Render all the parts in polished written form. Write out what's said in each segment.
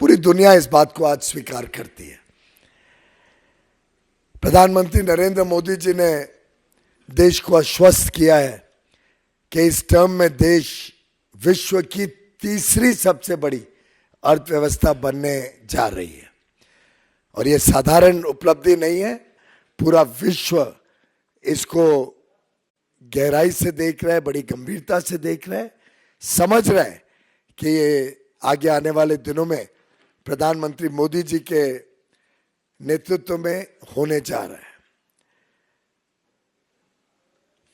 पूरी दुनिया इस बात को आज स्वीकार करती है। प्रधानमंत्री नरेंद्र मोदी जी ने देश को आश्वस्त किया है कि इस टर्म में देश विश्व की तीसरी सबसे बड़ी अर्थव्यवस्था बनने जा रही है। और ये साधारण उपलब्धि नहीं है, पूरा विश्व इसको गहराई से देख रहा है, बड़ी गंभीरता से देख रहा है, समझ रहा है कि ये आगे आने वाले दिनों में प्रधानमंत्री मोदी जी के नेतृत्व में होने जा रहा है।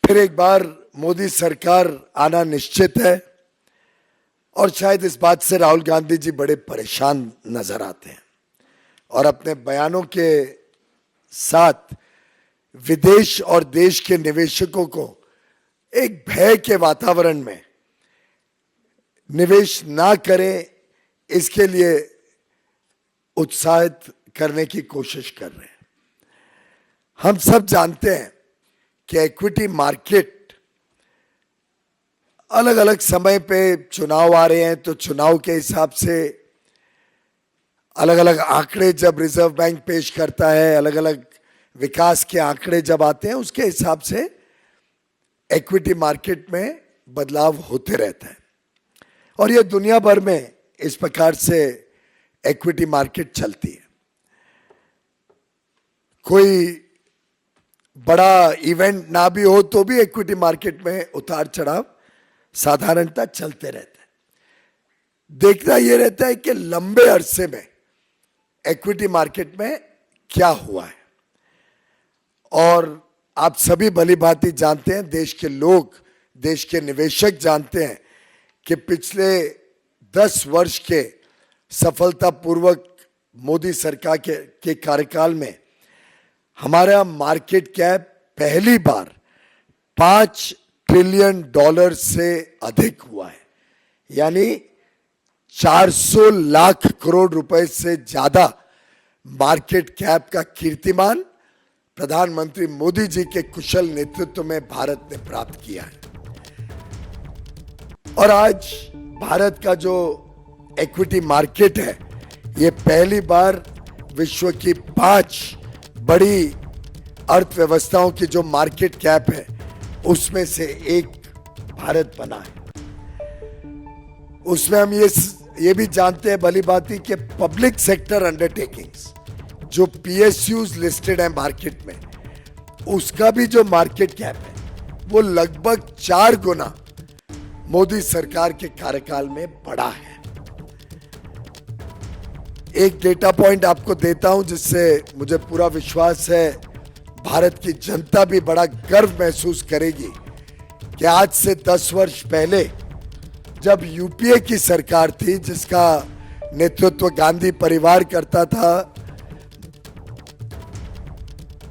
फिर एक बार मोदी सरकार आना निश्चित है और शायद इस बात से राहुल गांधी जी बड़े परेशान नजर आते हैं और अपने बयानों के साथ विदेश और देश के निवेशकों को एक भय के वातावरण में निवेश ना करें, इसके लिए उत्साहित करने की कोशिश कर रहे हैं। हम सब जानते हैं कि इक्विटी मार्केट अलग अलग समय पे चुनाव आ रहे हैं, तो चुनाव के हिसाब से अलग अलग आंकड़े जब रिजर्व बैंक पेश करता है, अलग अलग विकास के आंकड़े जब आते हैं, उसके हिसाब से इक्विटी मार्केट में बदलाव होते रहता है। और ये दुनिया भर में इस प्रकार से इक्विटी मार्केट चलती है। कोई बड़ा इवेंट ना भी हो तो भी इक्विटी मार्केट में उतार चढ़ाव साधारणतः चलते रहते हैं। देखना यह रहता है कि लंबे अरसे में इक्विटी मार्केट में क्या हुआ है। और आप सभी भली भांति जानते हैं, देश के लोग, देश के निवेशक जानते हैं कि पिछले 10 वर्ष के सफलतापूर्वक मोदी सरकार के कार्यकाल में हमारा मार्केट कैप पहली बार $5 ट्रिलियन से अधिक हुआ है। यानी 400 लाख करोड़ रुपए से ज्यादा मार्केट कैप का कीर्तिमान प्रधानमंत्री मोदी जी के कुशल नेतृत्व में भारत ने प्राप्त किया है। और आज भारत का जो इक्विटी मार्केट है, ये पहली बार विश्व की 5 बड़ी अर्थव्यवस्थाओं की जो मार्केट कैप है उसमें से एक भारत बना है। उसमें हम ये भी जानते हैं भली भांति कि पब्लिक सेक्टर अंडरटेकिंग्स जो PSUs लिस्टेड है मार्केट में, उसका भी जो मार्केट कैप है वो लगभग 4 गुना मोदी सरकार के कार्यकाल में बढ़ा है। एक डेटा पॉइंट आपको देता हूं जिससे मुझे पूरा विश्वास है भारत की जनता भी बड़ा गर्व महसूस करेगी कि आज से 10 वर्ष पहले जब यूपीए की सरकार थी, जिसका नेतृत्व गांधी परिवार करता था,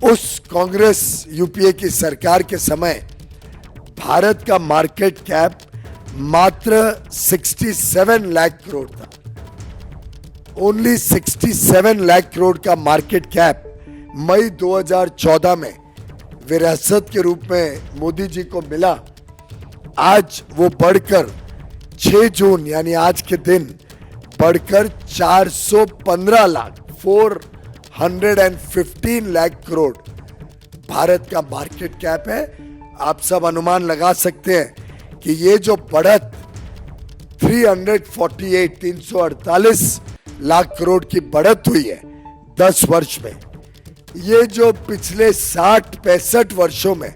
उस कांग्रेस यूपीए की सरकार के समय भारत का मार्केट कैप मात्र 67 लाख करोड़ था। ओनली 67 लाख करोड़ का मार्केट कैप मई 2014 में विरासत के रूप में मोदी जी को मिला। आज वो बढ़कर 6 जून यानी आज के दिन बढ़कर 415 लाख 415 लाख करोड़ भारत का मार्केट कैप है। आप सब अनुमान लगा सकते हैं कि ये जो बढ़त 348 लाख करोड़ की बढ़त हुई है 10 वर्ष में, ये जो पिछले 60-65 वर्षों में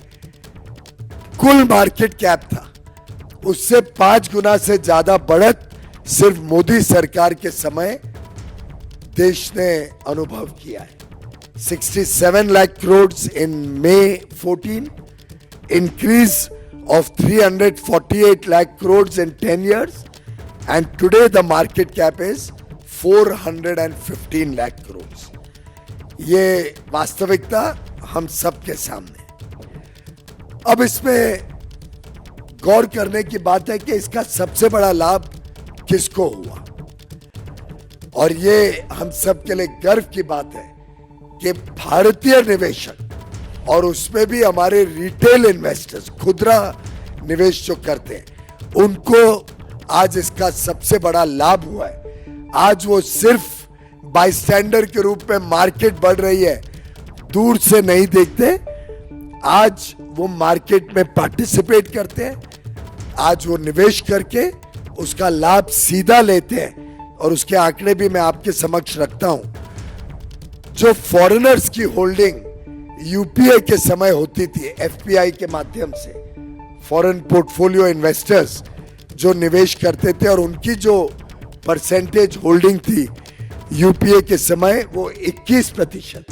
कुल मार्केट कैप था उससे 5 गुना से ज्यादा बढ़त सिर्फ मोदी सरकार के समय देश ने अनुभव किया है। 67 lakh crores in May 14, increase of 348 lakh crores in 10 years, and today the market cap is 415 lakh crores. ये वास्तविकता हम सबके सामने। अब इसमें गौर करने की बात है कि इसका सबसे बड़ा लाभ किसको हुआ, और ये हम सब के लिए गर्व की बात है कि भारतीय निवेशक, और उसमें भी हमारे रिटेल इन्वेस्टर्स, खुदरा निवेश जो करते हैं, उनको आज इसका सबसे बड़ा लाभ हुआ है। आज वो सिर्फ बाईस्टैंडर के रूप में मार्केट बढ़ रही है दूर से नहीं देखते, आज वो मार्केट में पार्टिसिपेट करते हैं, आज वो निवेश करके उसका लाभ सीधा लेते हैं। और उसके आंकड़े भी मैं आपके समक्ष रखता हूं। जो फॉरेनर्स की होल्डिंग यूपीए के समय होती थी एफपीआई के माध्यम से, फॉरेन पोर्टफोलियो इन्वेस्टर्स जो निवेश करते थे और उनकी जो परसेंटेज होल्डिंग थी यूपीए के समय वो 21%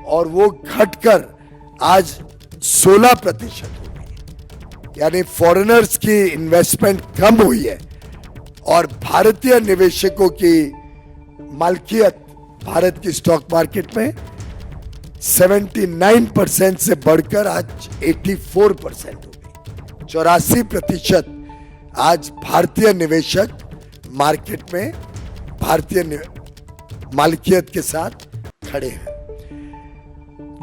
और वो घटकर आज 16% हो गई। यानी फॉरेनर्स की इन्वेस्टमेंट कम हुई है और भारतीय निवेशकों की मालकियत भारत की स्टॉक मार्केट में 79% से बढ़कर आज 84% हो गई। 84% आज भारतीय निवेशक मार्केट में भारतीय मालकियत के साथ खड़े हैं।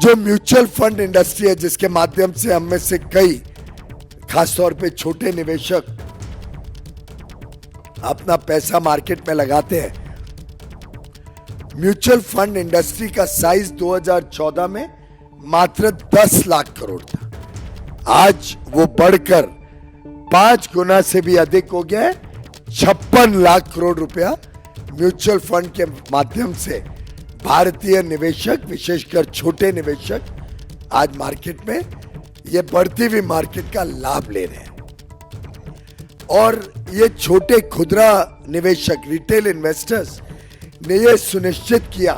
जो म्यूचुअल फंड इंडस्ट्री है जिसके माध्यम से हम में से कई खासतौर पे छोटे निवेशक अपना पैसा मार्केट में लगाते हैं, म्यूचुअल फंड इंडस्ट्री का साइज 2014 में मात्र 10 लाख करोड़ था। आज वो बढ़कर 5 गुना से भी अधिक हो गया है। 56 लाख करोड़ रुपया म्यूचुअल फंड के माध्यम से भारतीय निवेशक, विशेषकर छोटे निवेशक, आज मार्केट में ये बढ़ती हुई मार्केट का लाभ ले रहे हैं। और ये छोटे खुदरा निवेशक, रिटेल इन्वेस्टर्स ने ये सुनिश्चित किया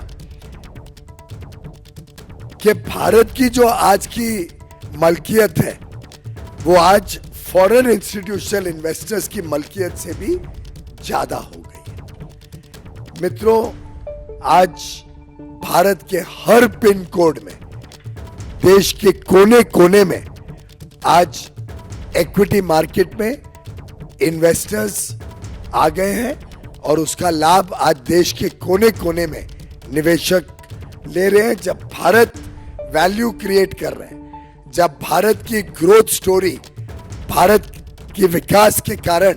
कि भारत की जो आज की मलकियत है वो आज फॉरेन इंस्टीट्यूशनल इन्वेस्टर्स की मलकियत से भी ज्यादा हो गई है। मित्रों, आज भारत के हर पिन कोड में, देश के कोने कोने में आज इक्विटी मार्केट में इन्वेस्टर्स आ गए हैं और उसका लाभ आज देश के कोने कोने में निवेशक ले रहे हैं। जब भारत वैल्यू क्रिएट कर रहे हैं, जब भारत की ग्रोथ स्टोरी, भारत की विकास के कारण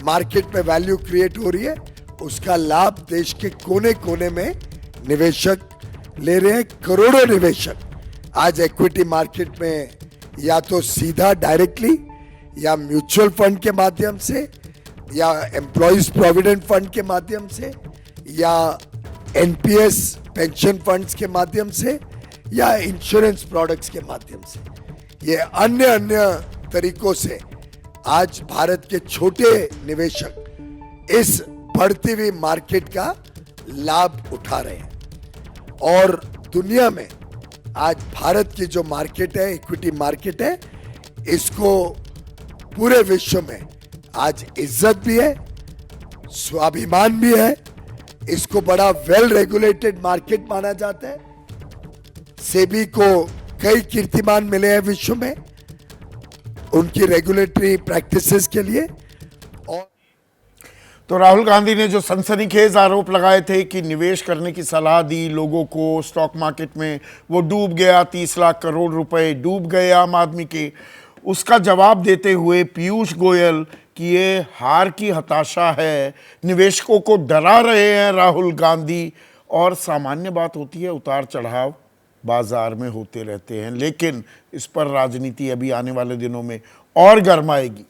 मार्केट में वैल्यू क्रिएट हो रही है, उसका लाभ देश के कोने कोने में निवेशक ले रहे हैं। करोड़ों निवेशक आज इक्विटी मार्केट में या तो सीधा डायरेक्टली या म्यूचुअल फंड के माध्यम से या एम्प्लॉइज प्रोविडेंट फंड के माध्यम से या एनपीएस पेंशन फंड्स के माध्यम से या इंश्योरेंस प्रोडक्ट्स के माध्यम से, ये अन्य तरीकों से आज भारत के छोटे निवेशक इस बढ़ती हुई मार्केट का लाभ उठा रहे हैं। और दुनिया में आज भारत की जो मार्केट है, इक्विटी मार्केट है, इसको पूरे विश्व में आज इज्जत भी है, स्वाभिमान भी है। इसको बड़ा वेल रेगुलेटेड मार्केट माना जाता है। सेबी को कई कीर्तिमान मिले हैं विश्व में उनकी रेगुलेटरी प्रैक्टिसेस के लिए। और तो राहुल गांधी ने जो सनसनीखेज आरोप लगाए थे कि निवेश करने की सलाह दी लोगों को स्टॉक मार्केट में, वो डूब गया, 30 लाख करोड़ रुपए डूब गए आम आदमी के, उसका जवाब देते हुए पीयूष गोयल कि ये हार की हताशा है, निवेशकों को डरा रहे हैं राहुल गांधी। और सामान्य बात होती है, उतार चढ़ाव बाजार में होते रहते हैं, लेकिन इस पर राजनीति अभी आने वाले दिनों में और गर्माएगी।